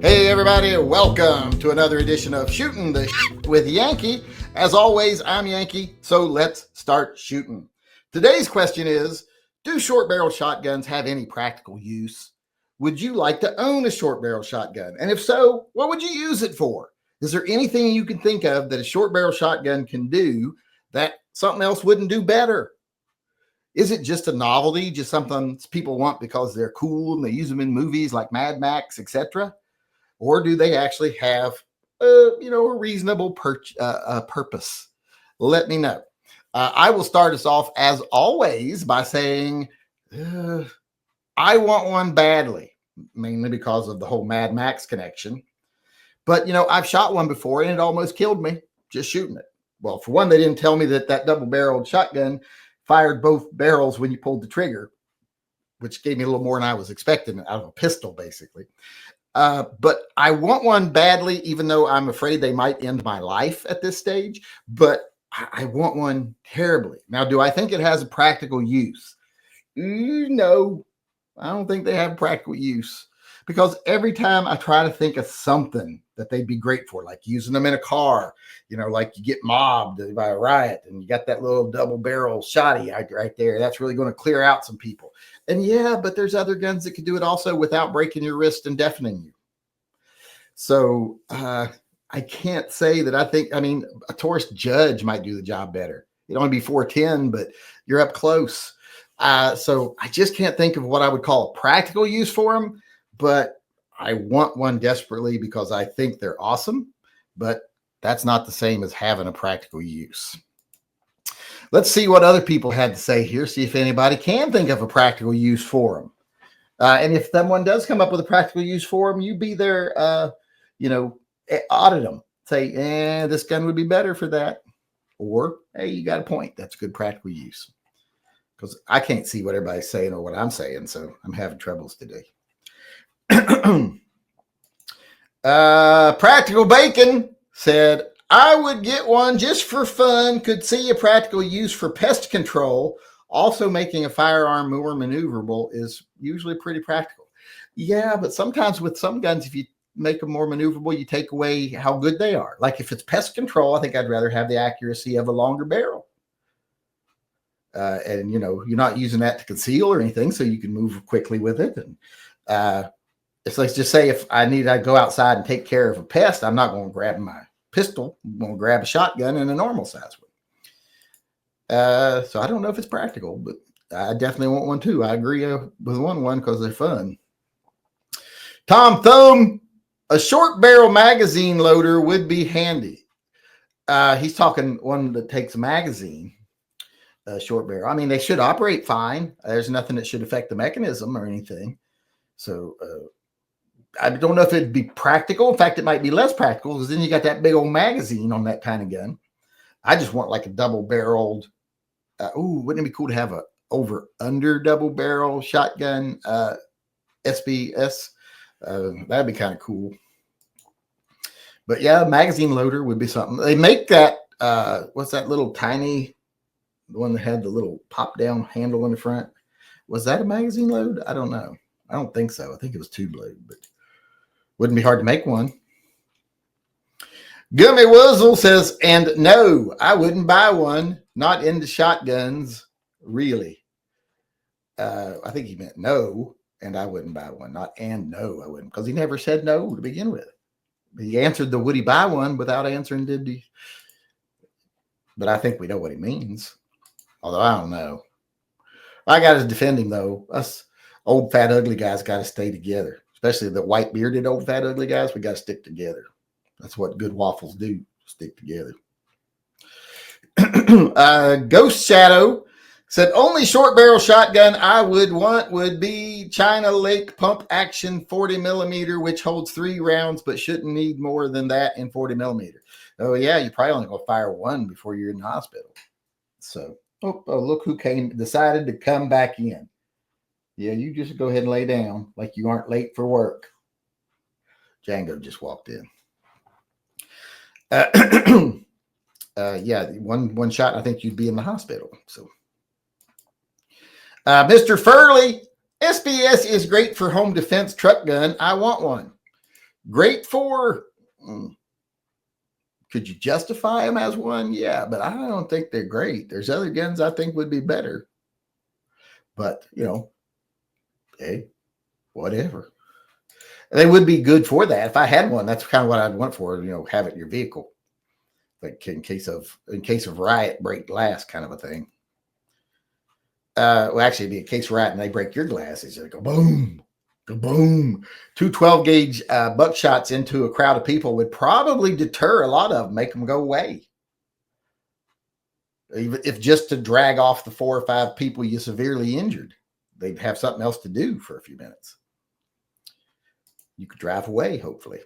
Hey everybody, welcome to another edition of Shooting the Shit with Yankee. As always, I'm Yankee, so let's start shooting. Today's question is, do short barrel shotguns have any practical use? Would you like to own a short barrel shotgun? And if so, what would you use it for? Is there anything you can think of that a short barrel shotgun can do that something else wouldn't do better? Is it just a novelty, just something people want because they're cool and they use them in movies like Mad Max, etc.? Or do they actually have, a reasonable purpose? Let me know. I will start us off, as always, by saying I want one badly, mainly because of the whole Mad Max connection. But, I've shot one before, and it almost killed me just shooting it. Well, for one, they didn't tell me that double-barreled shotgun fired both barrels when you pulled the trigger, which gave me a little more than I was expecting out of a pistol, basically. But I want one badly, even though I'm afraid they might end my life at this stage. But I want one terribly. Now, do I think it has a practical use? No, I don't think they have practical use. Because every time I try to think of something that they'd be great for, like using them in a car, like you get mobbed by a riot and you got that little double barrel shotty right there. That's really going to clear out some people. And yeah, but there's other guns that can do it also without breaking your wrist and deafening you. So I can't say that a Taurus Judge might do the job better. It'd only be 410, but you're up close. So I just can't think of what I would call a practical use for them. But I want one desperately because I think they're awesome, but that's not the same as having a practical use. Let's see what other people had to say here, see if anybody can think of a practical use for them. And if someone does come up with a practical use for them, you be there, audit them. Say, this gun would be better for that. Or, hey, you got a point. That's good practical use. Because I can't see what everybody's saying or what I'm saying, so I'm having troubles today. Practical Bacon said, I would get one just for fun. Could see a practical use for pest control. Also, making a firearm more maneuverable is usually pretty practical. Yeah, but sometimes with some guns, if you make them more maneuverable, you take away how good they are. Like if it's pest control, I think I'd rather have the accuracy of a longer barrel. And you're not using that to conceal or anything, so you can move quickly with it. And it's like, just say if I'd go outside and take care of a pest, I'm not going to grab my pistol. I'm going to grab a shotgun and a normal size one. So I don't know if it's practical, but I definitely want one too. I agree with one because they're fun. Tom Thumb, a short barrel magazine loader would be handy. He's talking one that takes a magazine, short barrel. I mean, they should operate fine. There's nothing that should affect the mechanism or anything. So I don't know if it'd be practical. In fact, it might be less practical because then you got that big old magazine on that kind of gun. I just want like a double barreled. Wouldn't it be cool to have a over under double barrel shotgun SBS? That'd be kind of cool. But yeah, magazine loader would be something. They make that. What's that little tiny? The one that had the little pop down handle in the front. Was that a magazine load? I don't know. I don't think so. I think it was tube load, but wouldn't be hard to make one. Gummy Wuzzle says, and no, I wouldn't buy one. Not into shotguns, really. I think he meant no, and I wouldn't buy one. Not and no, I wouldn't, because he never said no to begin with. He answered the would he buy one without answering did he. But I think we know what he means. Although I don't know. I got to defend him, though. Us old, fat, ugly guys got to stay together. Especially the white bearded old fat ugly guys, we got to stick together. That's what good waffles do, stick together. Ghost Shadow said, only short barrel shotgun I would want would be China Lake pump action 40 millimeter, which holds 3 rounds, but shouldn't need more than that in 40 millimeter. Oh yeah, you probably only gonna fire one before you're in the hospital. So, look who decided to come back in. Yeah, you just go ahead and lay down like you aren't late for work. Django just walked in. Yeah, one shot, I think you'd be in the hospital. So, Mr. Furley, SBS is great for home defense truck gun. I want one. Great for, could you justify them as one? Yeah, but I don't think they're great. There's other guns I think would be better. But, hey, whatever. They would be good for that. If I had one, that's kind of what I'd want for, have it in your vehicle. Like in case of riot, break glass kind of a thing. Well, actually, it'd be a case of riot and they break your glasses. They go boom, go boom. 2 12-gauge buckshots into a crowd of people would probably deter a lot of them, make them go away. Even if just to drag off the 4 or 5 people you severely injured, they'd have something else to do for a few minutes. You could drive away, hopefully.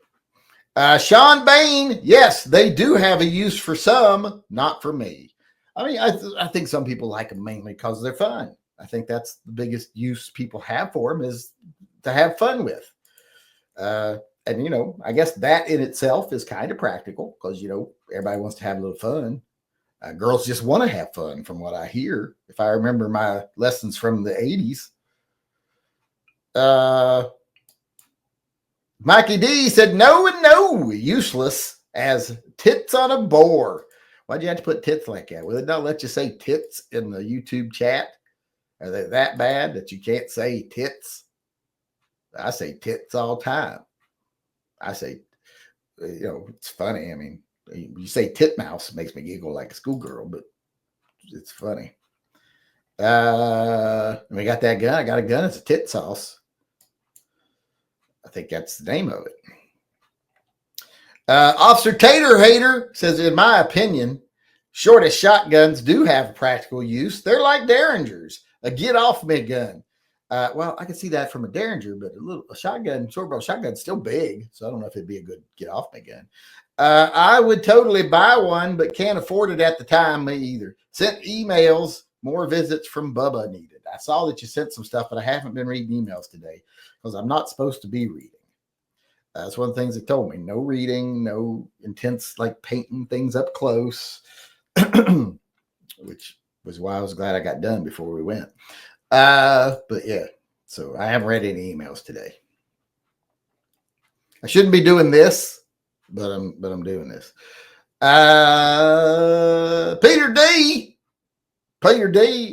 Sean Bain, yes, they do have a use for some, not for me. I mean, I think some people like them mainly because they're fun. I think that's the biggest use people have for them is to have fun with. And, I guess that in itself is kind of practical because, everybody wants to have a little fun. Girls just want to have fun from what I hear. If I remember my lessons from the 80s. Mikey D said, no and no, useless as tits on a boar. Why'd you have to put tits like that? Will it not let you say tits in the YouTube chat? Are they that bad that you can't say tits? I say tits all the time. I say, it's funny. I mean, you say titmouse, it makes me giggle like a schoolgirl, but it's funny. We got that gun. I got a gun. It's a tit sauce. I think that's the name of it. Officer Tater Hater says, in my opinion, shortest shotguns do have practical use. They're like Derringers, a get off me gun. Well, I can see that from a Derringer, but a shotgun, short barrel shotgun's still big, so I don't know if it'd be a good get off me gun. I would totally buy one, but can't afford it at the time. Me either. Sent emails, more visits from Bubba needed. I saw that you sent some stuff, but I haven't been reading emails today because I'm not supposed to be reading. That's one of the things they told me. No reading, no intense like painting things up close, which was why I was glad I got done before we went. But yeah, so I haven't read any emails today. I shouldn't be doing this, but I'm doing this. Peter D,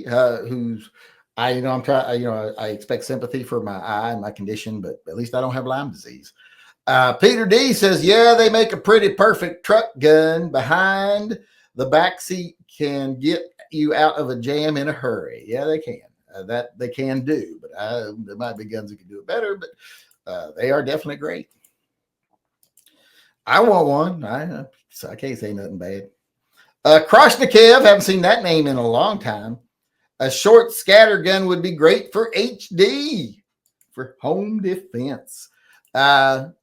who's I'm trying, I expect sympathy for my eye and my condition, but at least I don't have Lyme disease. Peter D says, yeah, they make a pretty perfect truck gun. Behind the back seat can get you out of a jam in a hurry. Yeah, they can. That they can do, but there might be guns that can do it better, but they are definitely great. I want one. So I can't say nothing bad. Kroshnikov, haven't seen that name in a long time. A short scatter gun would be great for HD, for home defense. It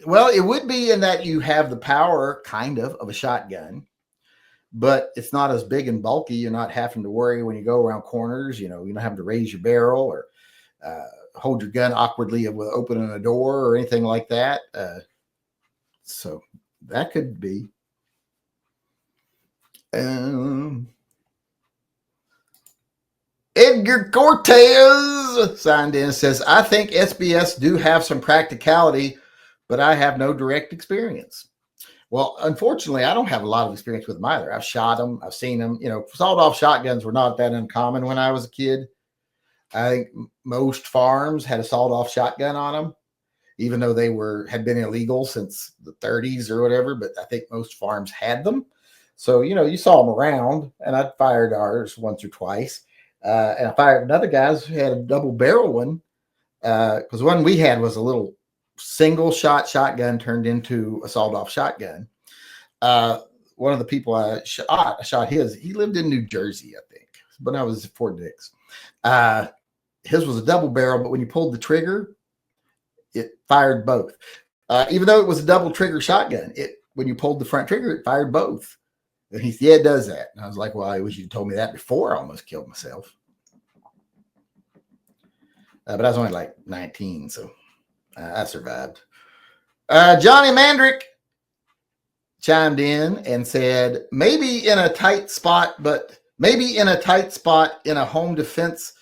would be in that you have the power kind of a shotgun, but it's not as big and bulky. You're not having to worry when you go around corners. You don't have to raise your barrel or hold your gun awkwardly with opening a door or anything like that. So that could be. Edgar Cortez signed in and says, I think SBS do have some practicality, but I have no direct experience. Well, unfortunately, I don't have a lot of experience with them either. I've shot them. I've seen them. Sawed-off shotguns were not that uncommon when I was a kid. I think most farms had a sawed-off shotgun on them, even though they had been illegal since the 30s or whatever. But I think most farms had them. So, you saw them around, and I fired ours once or twice. And I fired another guy's who had a double barrel one because one we had was a little single shot shotgun turned into a sawed-off shotgun. One of the people I shot his. He lived in New Jersey, I think, but I was at Fort Dix. His was a double barrel, but when you pulled the trigger, it fired both. Even though it was a double trigger shotgun, when you pulled the front trigger, it fired both. And he said, yeah, it does that. And I was like, well, I wish you'd told me that before I almost killed myself. But I was only like 19, so I survived. Johnny Mandrick chimed in and said, maybe in a tight spot in a home defense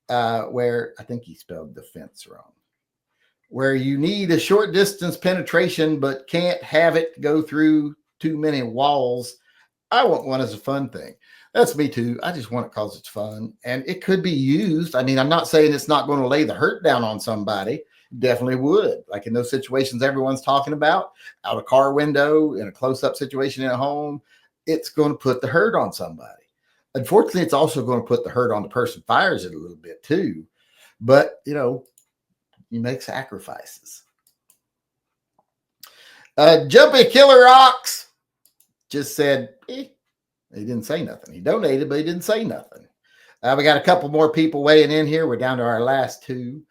where I think he spelled defense wrong. where you need a short distance penetration but can't have it go through too many walls. I want one as a fun thing. That's me too. I just want it because it's fun and it could be used. I mean, I'm not saying it's not going to lay the hurt down on somebody. Definitely would. Like in those situations everyone's talking about, out a car window, in a close up situation in a home, it's going to put the hurt on somebody. Unfortunately, it's also going to put the hurt on the person who fires it a little bit too. But, you make sacrifices. Jumpy Killer Ox just said, He didn't say nothing. He donated, but he didn't say nothing. We got a couple more people weighing in here. We're down to our last two.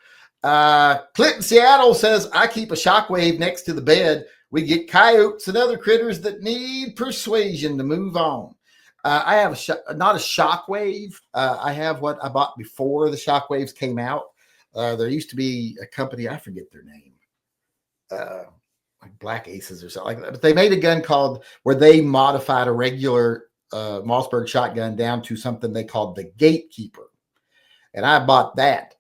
Clinton Seattle says, I keep a shockwave next to the bed. We get coyotes and other critters that need persuasion to move on. I have not a shockwave. I have what I bought before the shockwaves came out. There used to be a company, I forget their name, like Black Aces or something like that. But they made a gun where they modified a regular Mossberg shotgun down to something they called the Gatekeeper. And I bought that,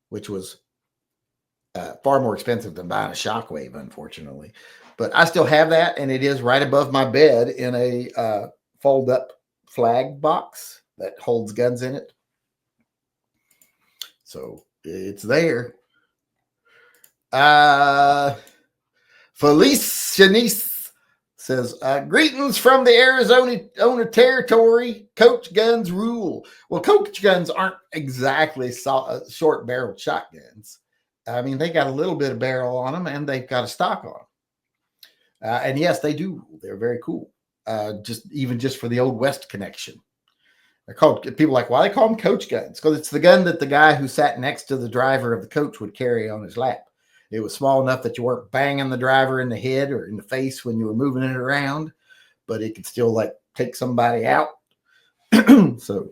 which was far more expensive than buying a shockwave, unfortunately. But I still have that, and it is right above my bed in a fold-up flag box that holds guns in it. So it's there. Felice Janice says, greetings from the Arizona territory. Coach guns rule. Well, Coach guns aren't exactly short-barreled shotguns. I mean, they got a little bit of barrel on them, and they've got a stock on them. And yes, they do rule. They're very cool. Just for the old West connection. They're called, people like, why they call them coach guns? Because it's the gun that the guy who sat next to the driver of the coach would carry on his lap. It was small enough that you weren't banging the driver in the head or in the face when you were moving it around, but it could still like take somebody out. So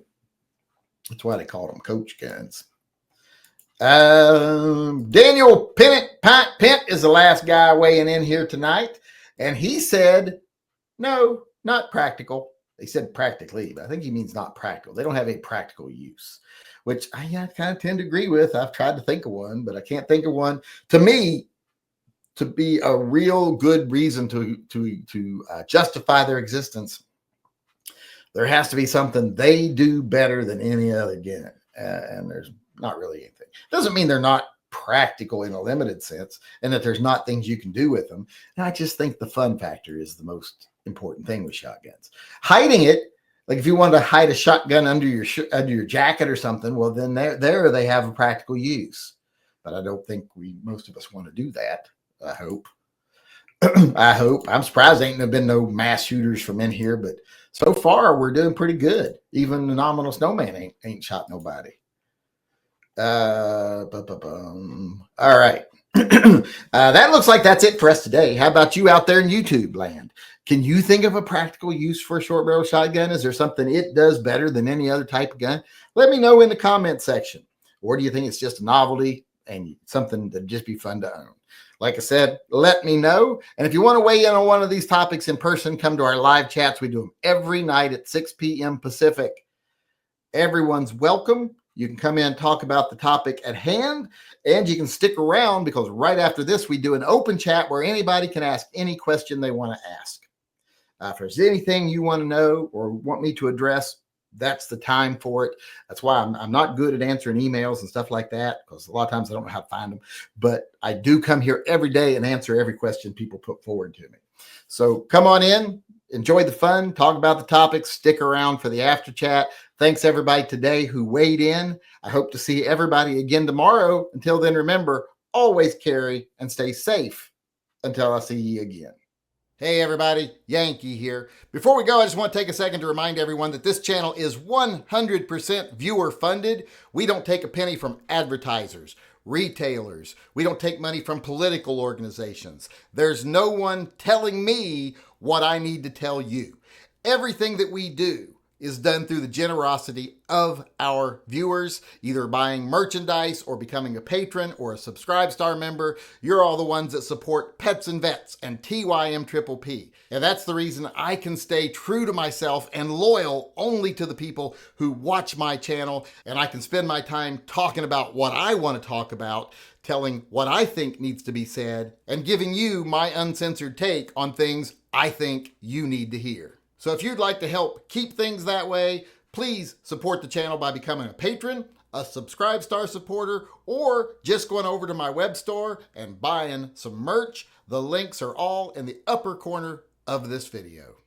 that's why they called them coach guns. Daniel Pent is the last guy weighing in here tonight. And he said, no, not practical. He said practically, but I think he means not practical. They don't have a practical use, which I kind of tend to agree with. I've tried to think of one, but I can't think of one. To me, to be a real good reason to justify their existence, there has to be something they do better than any other gun. And there's not really anything. Doesn't mean they're not practical in a limited sense and that there's not things you can do with them. And I just think the fun factor is the most important thing with shotguns. Hiding it, like if you wanted to hide a shotgun under your jacket or something, well, then there they have a practical use. But I don't think most of us want to do that. I hope. I'm surprised there ain't been no mass shooters from in here, but so far we're doing pretty good. Even the nominal snowman ain't shot nobody. All right. That looks like that's it for us today. How about you out there in YouTube land? Can you think of a practical use for a short barrel shotgun? Is there something it does better than any other type of gun? Let me know in the comment section. Or do you think it's just a novelty and something that'd just be fun to own? Like I said, let me know. And if you want to weigh in on one of these topics in person, come to our live chats. We do them every night at 6 p.m. Pacific. Everyone's welcome. You can come in and talk about the topic at hand, and you can stick around because right after this, we do an open chat where anybody can ask any question they want to ask. If there's anything you want to know or want me to address, that's the time for it. That's why I'm not good at answering emails and stuff like that, because a lot of times I don't know how to find them. But I do come here every day and answer every question people put forward to me. So come on in, enjoy the fun, talk about the topics, stick around for the after chat. Thanks everybody today who weighed in. I hope to see everybody again tomorrow. Until then, remember, always carry and stay safe until I see you again. Hey everybody, Yankee here. Before we go, I just want to take a second to remind everyone that this channel is 100% viewer funded. We don't take a penny from advertisers, retailers. We don't take money from political organizations. There's no one telling me what I need to tell you. Everything that we do is done through the generosity of our viewers, either buying merchandise or becoming a patron or a Subscribe Star member. You're all the ones that support Pets and Vets and TYMP. And that's the reason I can stay true to myself and loyal only to the people who watch my channel, and I can spend my time talking about what I want to talk about, telling what I think needs to be said, and giving you my uncensored take on things I think you need to hear. So if you'd like to help keep things that way, please support the channel by becoming a patron, a Subscribe Star supporter, or just going over to my web store and buying some merch. The links are all in the upper corner of this video.